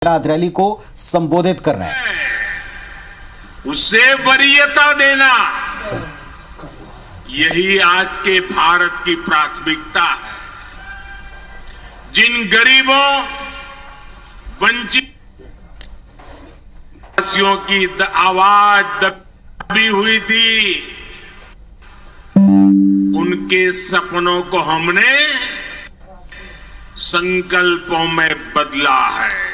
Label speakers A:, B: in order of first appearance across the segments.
A: Rally को संबोधित कर रहे हैं।
B: उसे वरीयता देना, यही आज के भारत की प्राथमिकता है। जिन गरीबों, वंचित वासियों की आवाज दबी हुई थी, उनके सपनों को हमने संकल्पों में बदला है।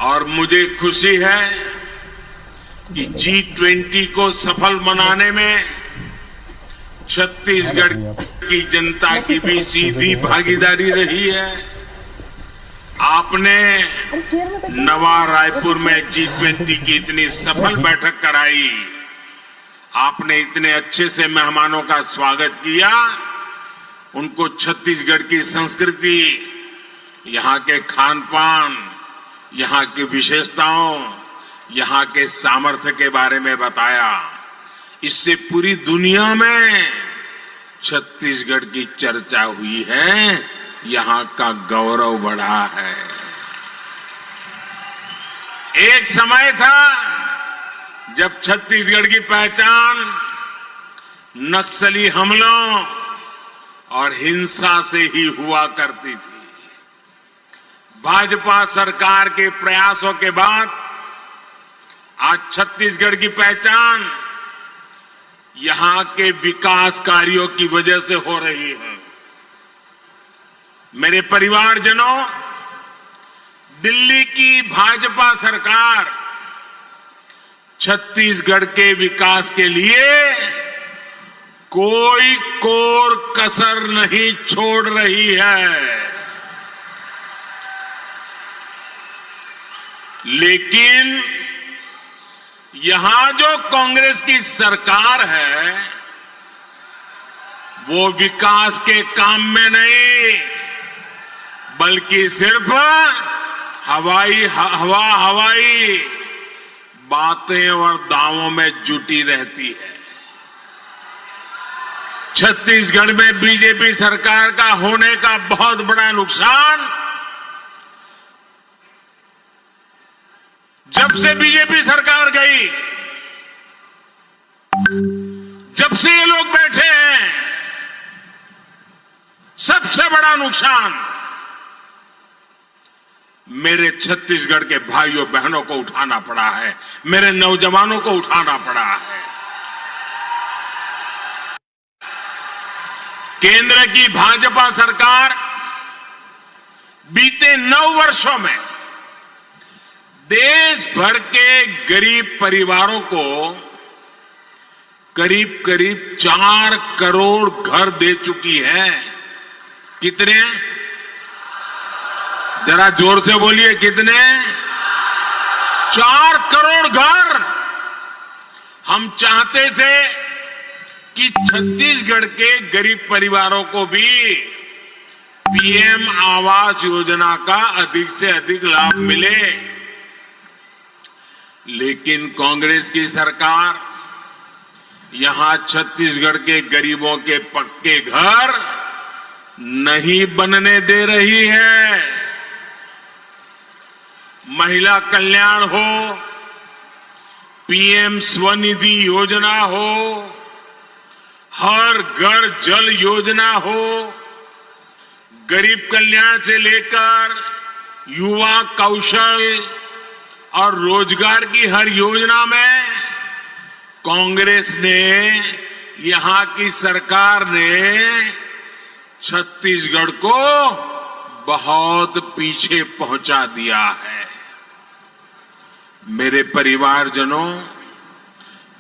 B: और मुझे खुशी है कि G20 को सफल बनाने में छत्तीसगढ़ की जनता की भी सीधी भागीदारी रही है। आपने नवा रायपुर में G20 की इतनी सफल बैठक कराई, आपने इतने अच्छे से मेहमानों का स्वागत किया, उनको छत्तीसगढ़ की संस्कृति, यहाँ के खान पान, यहाँ की विशेषताओं, यहाँ के सामर्थ्य के बारे में बताया। इससे पूरी दुनिया में छत्तीसगढ़ की चर्चा हुई है, यहाँ का गौरव बढ़ा है। एक समय था जब छत्तीसगढ़ की पहचान नक्सली हमलों और हिंसा से ही हुआ करती थी। भाजपा सरकार के प्रयासों के बाद आज छत्तीसगढ़ की पहचान यहां के विकास कार्यों की वजह से हो रही है। मेरे परिवारजनों, दिल्ली की भाजपा सरकार छत्तीसगढ़ के विकास के लिए कोई कोर कसर नहीं छोड़ रही है। लेकिन यहां जो कांग्रेस की सरकार है, वो विकास के काम में नहीं, बल्कि सिर्फ हवाई बातें और दावों में जुटी रहती है। छत्तीसगढ़ में बीजेपी सरकार का होने का बहुत बड़ा नुकसान, जब से बीजेपी सरकार गई, जब से ये लोग बैठे हैं, सबसे बड़ा नुकसान मेरे छत्तीसगढ़ के भाइयों बहनों को उठाना पड़ा है, मेरे नौजवानों को उठाना पड़ा है। केंद्र की भाजपा सरकार बीते 9 वर्षों में देश भर के गरीब परिवारों को करीब करीब 4 करोड़ घर दे चुकी है। कितने? जरा जोर से बोलिए, कितने? 4 करोड़ घर। हम चाहते थे कि छत्तीसगढ़ के गरीब परिवारों को भी पीएम आवास योजना का अधिक से अधिक लाभ मिले, लेकिन कांग्रेस की सरकार यहां छत्तीसगढ़ के गरीबों के पक्के घर नहीं बनने दे रही है। महिला कल्याण हो, पीएम स्वनिधि योजना हो, हर घर जल योजना हो, गरीब कल्याण से लेकर युवा कौशल और रोजगार की हर योजना में कांग्रेस ने, यहां की सरकार ने छत्तीसगढ़ को बहुत पीछे पहुंचा दिया है। मेरे परिवारजनों,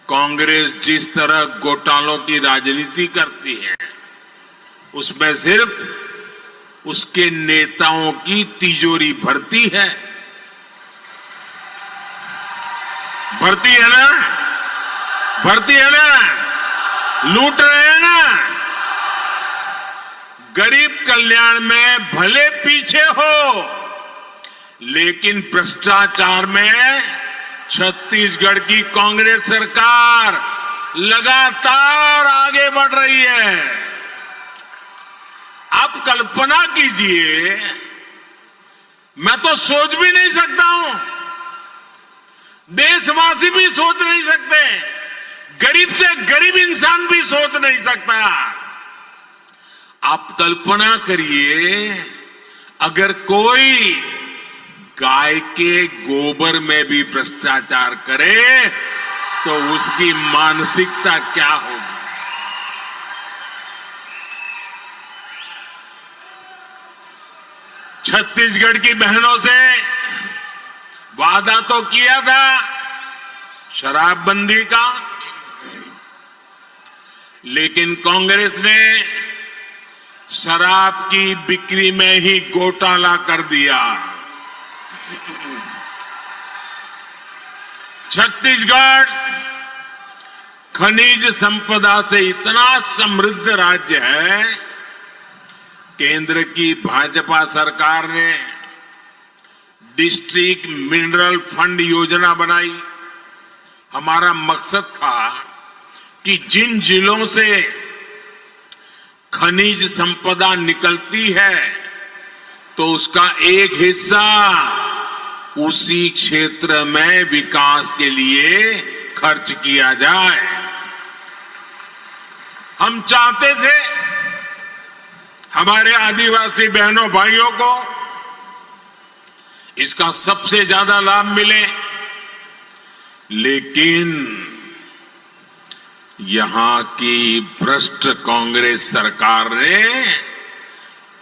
B: कांग्रेस जिस तरह घोटालों की राजनीति करती है, उसमें सिर्फ उसके नेताओं की तिजोरी भरती है। भरती है ना? भरती है ना? लूट रहे हैं ना? गरीब कल्याण में भले पीछे हो, लेकिन भ्रष्टाचार में छत्तीसगढ़ की कांग्रेस सरकार लगातार आगे बढ़ रही है। आप कल्पना कीजिए मैं तो सोच भी नहीं सकता हूं, देशवासी भी सोच नहीं सकते, गरीब से गरीब इंसान भी सोच नहीं सकता। आप कल्पना करिए, अगर कोई गाय के गोबर में भी भ्रष्टाचार करे तो उसकी मानसिकता क्या होगी। छत्तीसगढ़ की बहनों से वादा तो किया था शराबबंदी का, लेकिन कांग्रेस ने शराब की बिक्री में ही घोटाला कर दिया। छत्तीसगढ़ खनिज संपदा से इतना समृद्ध राज्य है, केंद्र की भाजपा सरकार ने डिस्ट्रिक्ट मिनरल फंड योजना बनाई। हमारा मकसद था कि जिन जिलों से खनिज संपदा निकलती है तो उसका एक हिस्सा उसी क्षेत्र में विकास के लिए खर्च किया जाए। हम चाहते थे हमारे आदिवासी बहनों भाइयों को इसका सबसे ज्यादा लाभ मिले, लेकिन यहां की भ्रष्ट कांग्रेस सरकार ने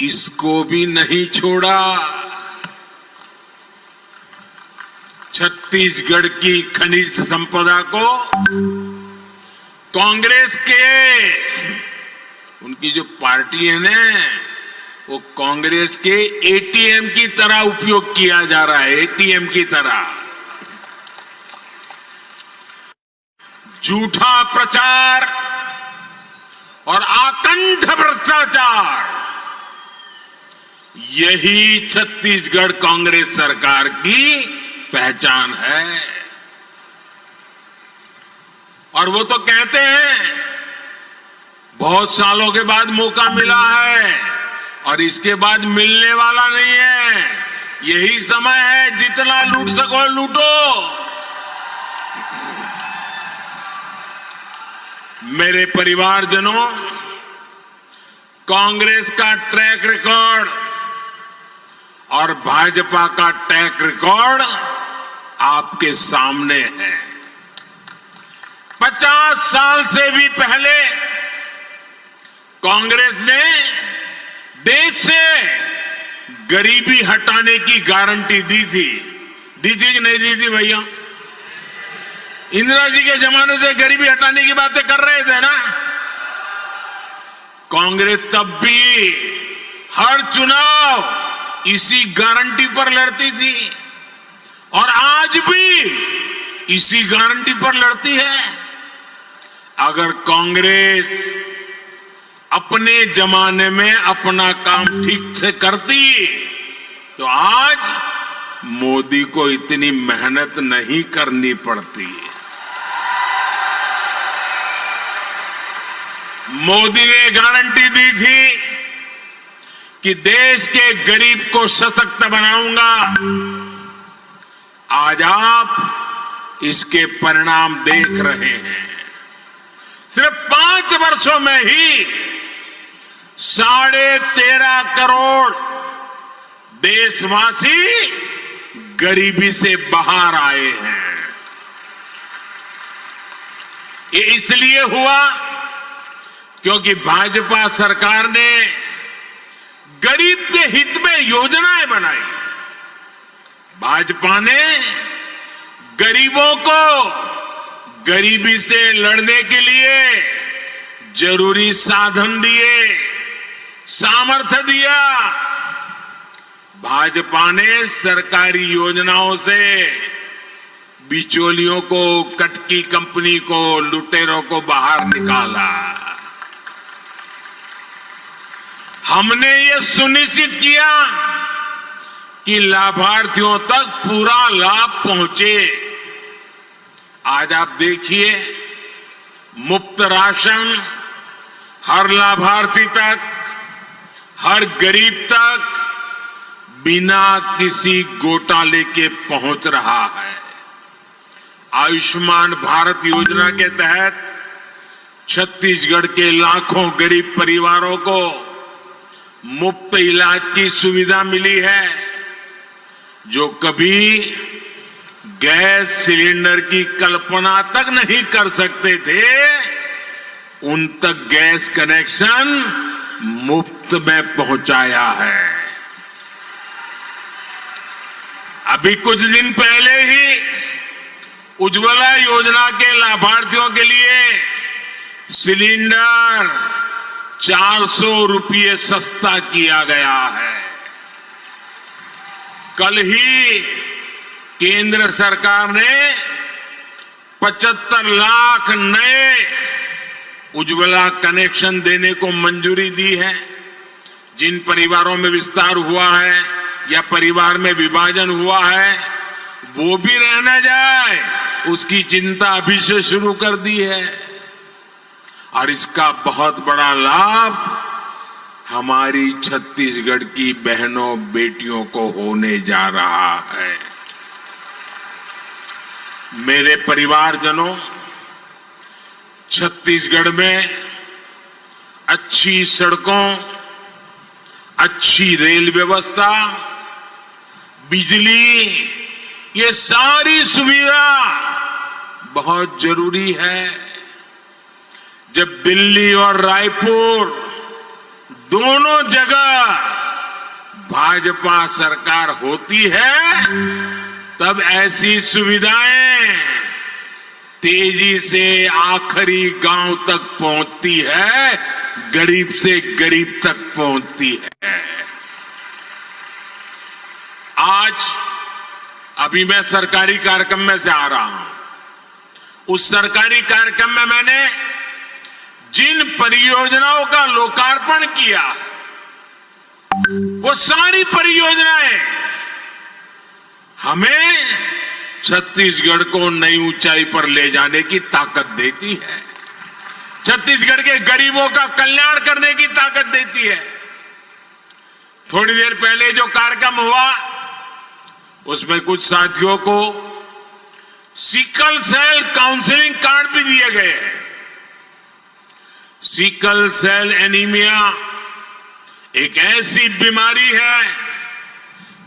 B: इसको भी नहीं छोड़ा। छत्तीसगढ़ की खनिज संपदा को कांग्रेस के, उनकी जो पार्टी है ना, वो कांग्रेस के एटीएम की तरह उपयोग किया जा रहा है, एटीएम की तरह। झूठा प्रचार और आकंठ भ्रष्टाचार, यही छत्तीसगढ़ कांग्रेस सरकार की पहचान है। और वो तो कहते हैं बहुत सालों के बाद मौका मिला है और इसके बाद मिलने वाला नहीं है, यही समय है, जितना लूट सको लूटो। मेरे परिवारजनों, कांग्रेस का ट्रैक रिकॉर्ड और भाजपा का ट्रैक रिकॉर्ड आपके सामने है। 50 साल से भी पहले कांग्रेस ने देश से गरीबी हटाने की गारंटी दी थी कि नहीं दी थी भैया? इंदिरा जी के जमाने से गरीबी हटाने की बातें कर रहे थे ना। कांग्रेस तब भी हर चुनाव इसी गारंटी पर लड़ती थी और आज भी इसी गारंटी पर लड़ती है। अगर कांग्रेस अपने जमाने में अपना काम ठीक से करती तो आज मोदी को इतनी मेहनत नहीं करनी पड़ती। मोदी ने गारंटी दी थी कि देश के गरीब को सशक्त बनाऊंगा। आज आप इसके परिणाम देख रहे हैं। सिर्फ 5 वर्षों में ही 13.5 करोड़ देशवासी गरीबी से बाहर आए हैं। ये इसलिए हुआ क्योंकि भाजपा सरकार ने गरीब के हित में योजनाएं बनाई। भाजपा ने गरीबों को गरीबी से लड़ने के लिए जरूरी साधन दिए, सामर्थ्य दिया। भाजपा ने सरकारी योजनाओं से बिचौलियों को, कटकी कंपनी को, लुटेरों को बाहर निकाला। हमने ये सुनिश्चित किया कि लाभार्थियों तक पूरा लाभ पहुंचे। आज आप देखिए, मुफ्त राशन हर लाभार्थी तक, हर गरीब तक बिना किसी घोटाले के पहुंच रहा है। आयुष्मान भारत योजना के तहत छत्तीसगढ़ के लाखों गरीब परिवारों को मुफ्त इलाज की सुविधा मिली है। जो कभी गैस सिलेंडर की कल्पना तक नहीं कर सकते थे, उन तक गैस कनेक्शन मुफ्त में पहुंचाया है। अभी कुछ दिन पहले ही उज्ज्वला योजना के लाभार्थियों के लिए सिलेंडर 400 रुपये सस्ता किया गया है। कल ही केंद्र सरकार ने 75 लाख नए उज्ज्वला कनेक्शन देने को मंजूरी दी है। जिन परिवारों में विस्तार हुआ है या परिवार में विभाजन हुआ है, वो भी रह न जाए, उसकी चिंता अभी से शुरू कर दी है। और इसका बहुत बड़ा लाभ हमारी छत्तीसगढ़ की बहनों बेटियों को होने जा रहा है। मेरे परिवारजनों, छत्तीसगढ़ में अच्छी सड़कों, अच्छी रेल व्यवस्था, बिजली, ये सारी सुविधा बहुत जरूरी है। जब दिल्ली और रायपुर दोनों जगह भाजपा सरकार होती है, तब ऐसी सुविधाएं तेजी से आखिरी गांव तक पहुंचती है, गरीब से गरीब तक पहुंचती है। आज अभी मैं सरकारी कार्यक्रम में से आ रहा हूं। उस सरकारी कार्यक्रम में मैंने जिन परियोजनाओं का लोकार्पण किया, वो सारी परियोजनाएं हमें छत्तीसगढ़ को नई ऊंचाई पर ले जाने की ताकत देती है, छत्तीसगढ़ के गरीबों का कल्याण करने की ताकत देती है। थोड़ी देर पहले जो कार्यक्रम हुआ, उसमें कुछ साथियों को सिकल सेल काउंसलिंग कार्ड भी दिए गए हैं। सिकल सेल एनीमिया एक ऐसी बीमारी है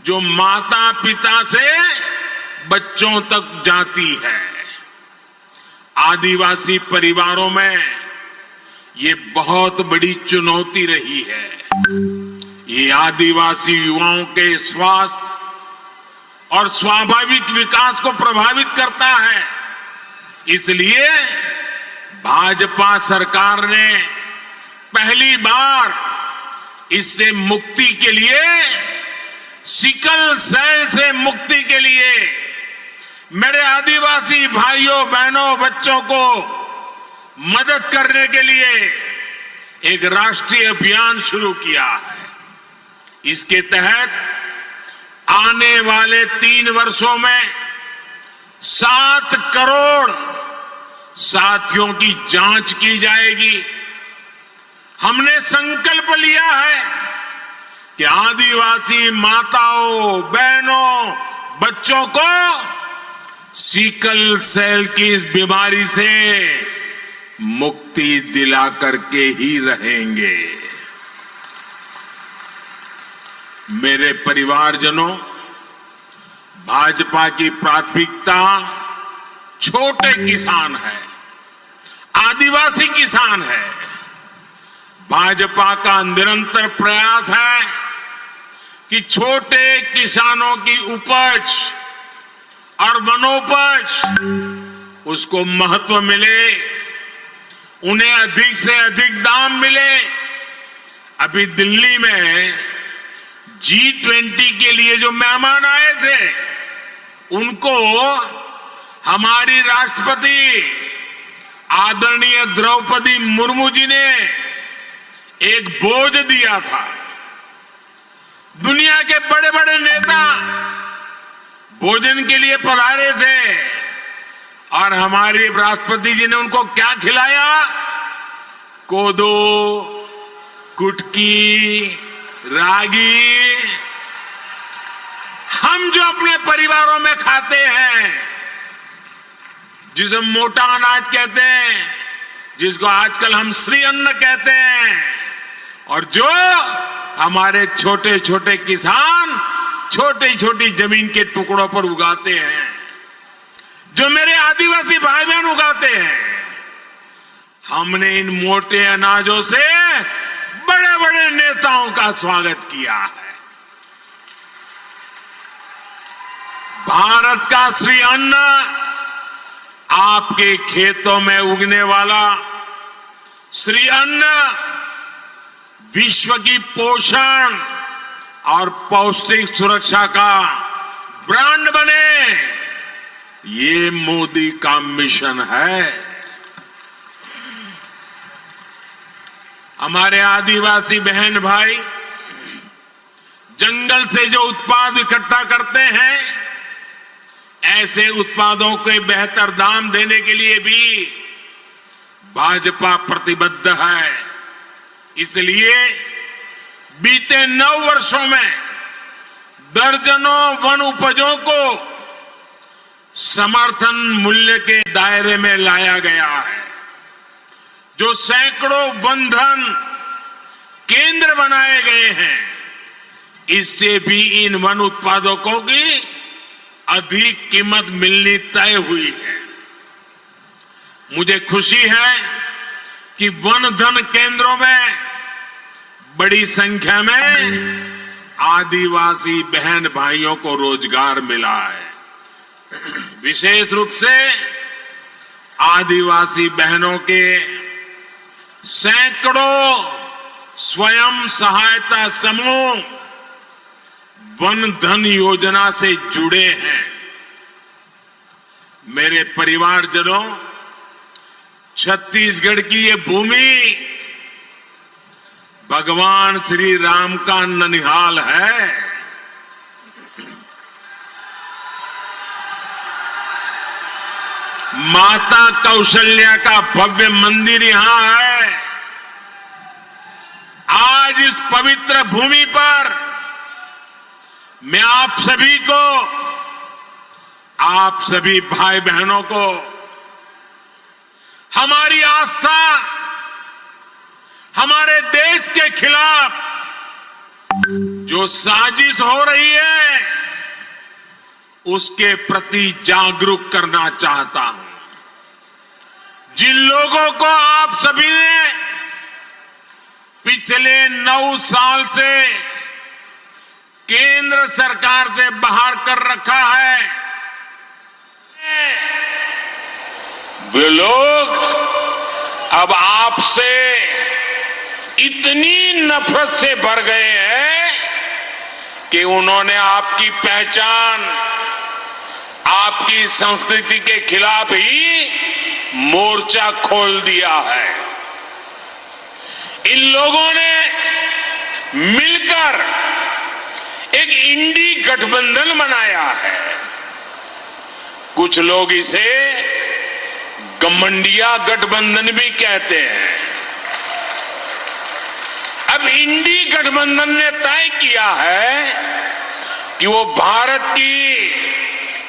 B: जो माता पिता से बच्चों तक जाती है। आदिवासी परिवारों में ये बहुत बड़ी चुनौती रही है। ये आदिवासी युवाओं के स्वास्थ्य और स्वाभाविक विकास को प्रभावित करता है। इसलिए भाजपा सरकार ने पहली बार इससे मुक्ति के लिए, सिकल सेल से मुक्ति के लिए मेरे आदिवासी भाइयों बहनों बच्चों को मदद करने के लिए एक राष्ट्रीय अभियान शुरू किया है। इसके तहत आने वाले 3 वर्षों में 7 करोड़ साथियों की जांच की जाएगी। हमने संकल्प लिया है कि आदिवासी माताओं बहनों बच्चों को सिकल सेल की इस बीमारी से मुक्ति दिला करके ही रहेंगे। मेरे परिवारजनों, भाजपा की प्राथमिकता छोटे किसान है, आदिवासी किसान है। भाजपा का निरंतर प्रयास है कि छोटे किसानों की उपज और वनोपज उसको महत्व मिले, उन्हें अधिक से अधिक दाम मिले। अभी दिल्ली में G20 के लिए जो मेहमान आए थे, उनको हमारी राष्ट्रपति आदरणीय द्रौपदी मुर्मू जी ने एक भोज दिया था। दुनिया के बड़े बड़े नेता भोजन के लिए पधारे थे और हमारे राष्ट्रपति जी ने उनको क्या खिलाया? कोदो, कुटकी, रागी हम जो अपने परिवारों में खाते हैं, जिसे मोटा अनाज कहते हैं, जिसको आजकल हम श्री अन्न कहते हैं, और जो हमारे छोटे छोटे किसान छोटी छोटी जमीन के टुकड़ों पर उगाते हैं, जो मेरे आदिवासी भाई बहन उगाते हैं, हमने इन मोटे अनाजों से बड़े बड़े नेताओं का स्वागत किया है। भारत का श्री अन्न आपके खेतों में उगने वाला श्री अन्न विश्व की पोषण और पौष्टिक सुरक्षा का ब्रांड बने, ये मोदी का मिशन है। हमारे आदिवासी बहन भाई जंगल से जो उत्पाद इकट्ठा करते हैं, ऐसे उत्पादों के बेहतर दाम देने के लिए भी भाजपा प्रतिबद्ध है। इसलिए बीते 9 वर्षों में दर्जनों वन उपजों को समर्थन मूल्य के दायरे में लाया गया है, जो सैकड़ों वन-धन केंद्र बनाए गए हैं। इससे भी इन वन उत्पादकों की अधिक कीमत मिलनी तय हुई है। मुझे खुशी है कि वन-धन केंद्रों में बड़ी संख्या में आदिवासी बहन भाइयों को रोजगार मिला है। विशेष रूप से आदिवासी बहनों के सैकड़ों स्वयं सहायता समूह वन धन योजना से जुड़े हैं। मेरे परिवारजनों, छत्तीसगढ़ की ये भूमि भगवान श्री राम का ननिहाल है। माता कौशल्या का भव्य मंदिर यहां है। आज इस पवित्र भूमि पर मैं आप सभी भाई बहनों को हमारी आस्था हमारे देश के खिलाफ जो साजिश हो रही है, उसके प्रति जागरूक करना चाहता हूं। जिन लोगों को आप सभी ने पिछले 9 साल से केंद्र सरकार से बाहर कर रखा है, वे लोग अब आपसे इतनी नफरत से भर गए हैं कि उन्होंने आपकी पहचान, आपकी संस्कृति के खिलाफ ही मोर्चा खोल दिया है। इन लोगों ने मिलकर एक इंडी गठबंधन बनाया है। कुछ लोग इसे गठबंडिया गठबंधन भी कहते हैं। अब इंडी गठबंधन ने तय किया है कि वो भारत की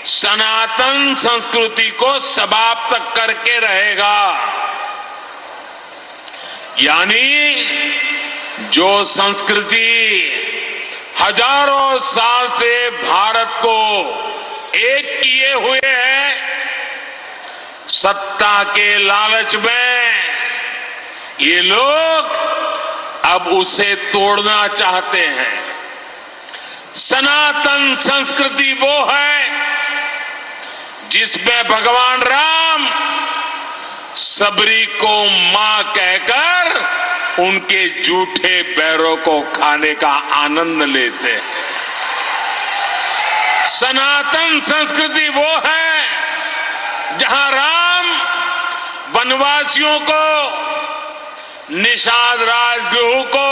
B: सनातन संस्कृति को समाप्त करके रहेगा। यानी जो संस्कृति हजारों साल से भारत को एक किए हुए है, सत्ता के लालच में ये लोग अब उसे तोड़ना चाहते हैं। सनातन संस्कृति वो है जिसमें भगवान राम सबरी को मां कहकर उनके जूठे बैरों को खाने का आनंद लेते हैं। सनातन संस्कृति वो है जहां राम वनवासियों को, निषाद राजगुरु को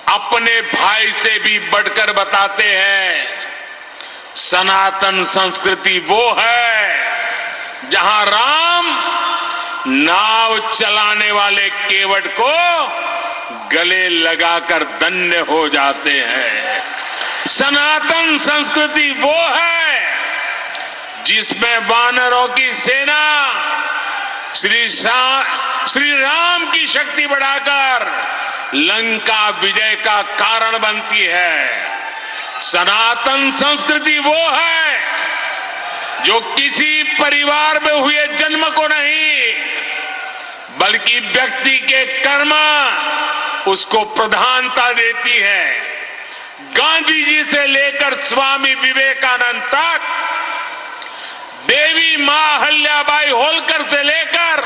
B: अपने भाई से भी बढ़कर बताते हैं। सनातन संस्कृति वो है जहां राम नाव चलाने वाले केवट को गले लगाकर धन्य हो जाते हैं। सनातन संस्कृति वो है जिसमें वानरों की सेना श्री राम की शक्ति बढ़ाकर लंका विजय का कारण बनती है। सनातन संस्कृति वो है जो किसी परिवार में हुए जन्म को नहीं बल्कि व्यक्ति के कर्म उसको प्रधानता देती है। गांधी जी से लेकर स्वामी विवेकानंद तक, देवी मां अहिल्याबाई होलकर से लेकर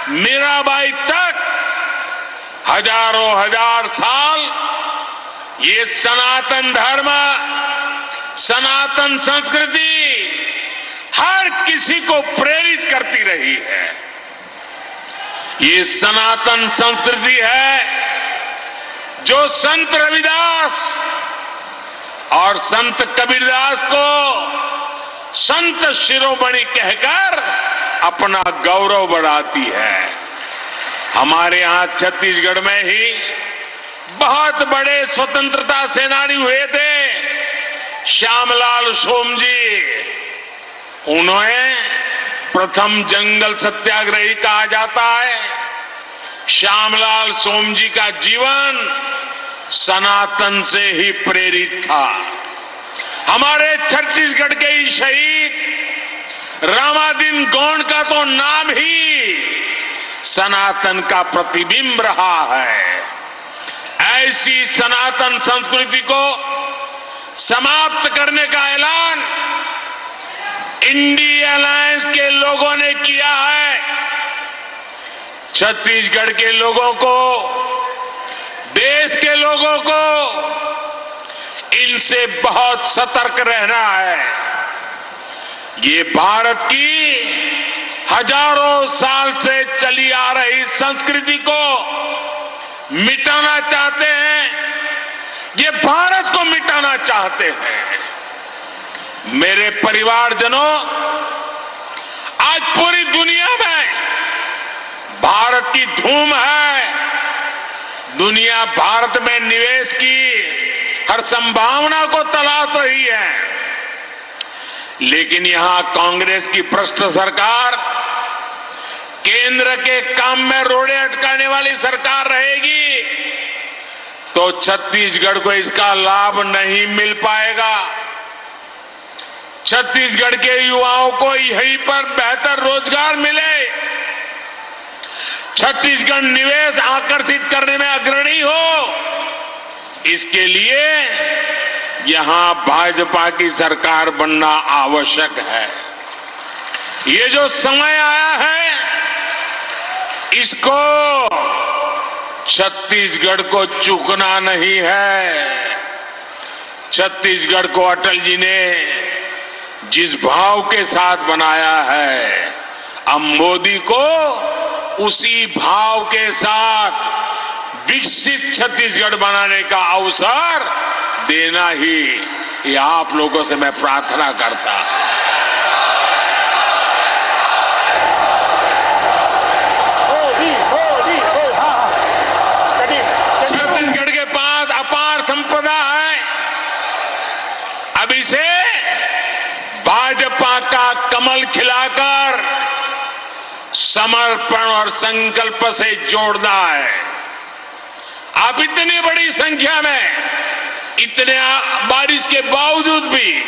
B: मीराबाई तक हजारों हजार साल ये सनातन धर्म, सनातन संस्कृति हर किसी को प्रेरित करती रही है। ये सनातन संस्कृति है जो संत रविदास और संत कबीरदास को संत शिरोमणि कहकर अपना गौरव बढ़ाती है। हमारे यहां छत्तीसगढ़ में ही बहुत बड़े स्वतंत्रता सेनानी हुए थे, श्यामलाल सोमजी। उन्हें प्रथम जंगल सत्याग्रही कहा जाता है। श्यामलाल सोमजी का जीवन सनातन से ही प्रेरित था। हमारे छत्तीसगढ़ के ही शहीद रामादीन गौंड का तो नाम ही सनातन का प्रतिबिंब रहा है। ऐसी सनातन संस्कृति को समाप्त करने का ऐलान इंडी अलायंस के लोगों ने किया है। छत्तीसगढ़ के लोगों को, देश के लोगों को इनसे बहुत सतर्क रहना है। ये भारत की हजारों साल से चली आ रही संस्कृति को मिटाना चाहते हैं, ये भारत को मिटाना चाहते हैं। मेरे परिवारजनों, आज पूरी दुनिया में भारत की धूम है। दुनिया भारत में निवेश की हर संभावना को तलाश रही है, लेकिन यहां कांग्रेस की भ्रष्ट सरकार, केंद्र के काम में रोड़े अटकाने वाली सरकार रहेगी तो छत्तीसगढ़ को इसका लाभ नहीं मिल पाएगा। छत्तीसगढ़ के युवाओं को यहीं पर बेहतर रोजगार मिले, छत्तीसगढ़ निवेश आकर्षित करने में अग्रणी हो, इसके लिए यहां भाजपा की सरकार बनना आवश्यक है। ये जो समय आया है, इसको छत्तीसगढ़ को चूकना नहीं है। छत्तीसगढ़ को अटल जी ने जिस भाव के साथ बनाया है, अब मोदी को उसी भाव के साथ विकसित छत्तीसगढ़ बनाने का अवसर देना ही ये आप लोगों से मैं प्रार्थना करता। छत्तीसगढ़ के पास अपार संपदा है, अब इसे भाजपा का कमल खिलाकर समर्पण और संकल्प से जोड़ना है। आप इतनी बड़ी संख्या में, इतने बारिश के बावजूद भी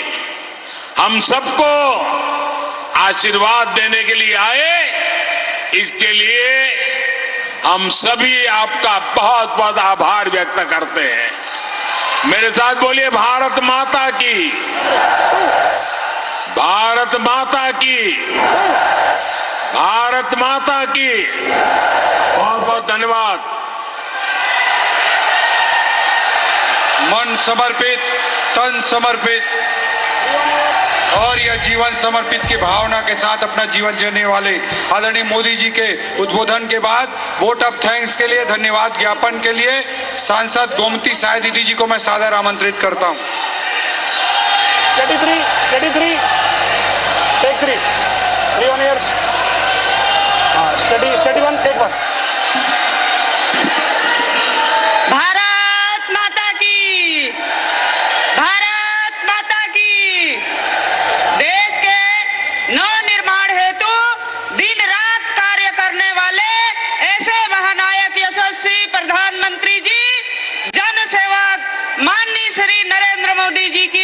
B: हम सबको आशीर्वाद देने के लिए आए, इसके लिए हम सभी आपका बहुत बहुत आभार व्यक्त करते हैं। मेरे साथ बोलिए, भारत माता की, भारत माता की, भारत माता की। बहुत बहुत धन्यवाद।
C: मन समर्पित, तन समर्पित और यह जीवन समर्पित की भावना के साथ अपना जीवन जीने वाले आदरणीय मोदी जी के उद्बोधन के बाद वोट ऑफ थैंक्स के लिए, धन्यवाद ज्ञापन के लिए सांसद गोमती साय दीदी जी को मैं सादर आमंत्रित करता हूं।
D: Steady three, take three on yours. Steady one, take one.
E: Bharat माता की, भारत जी की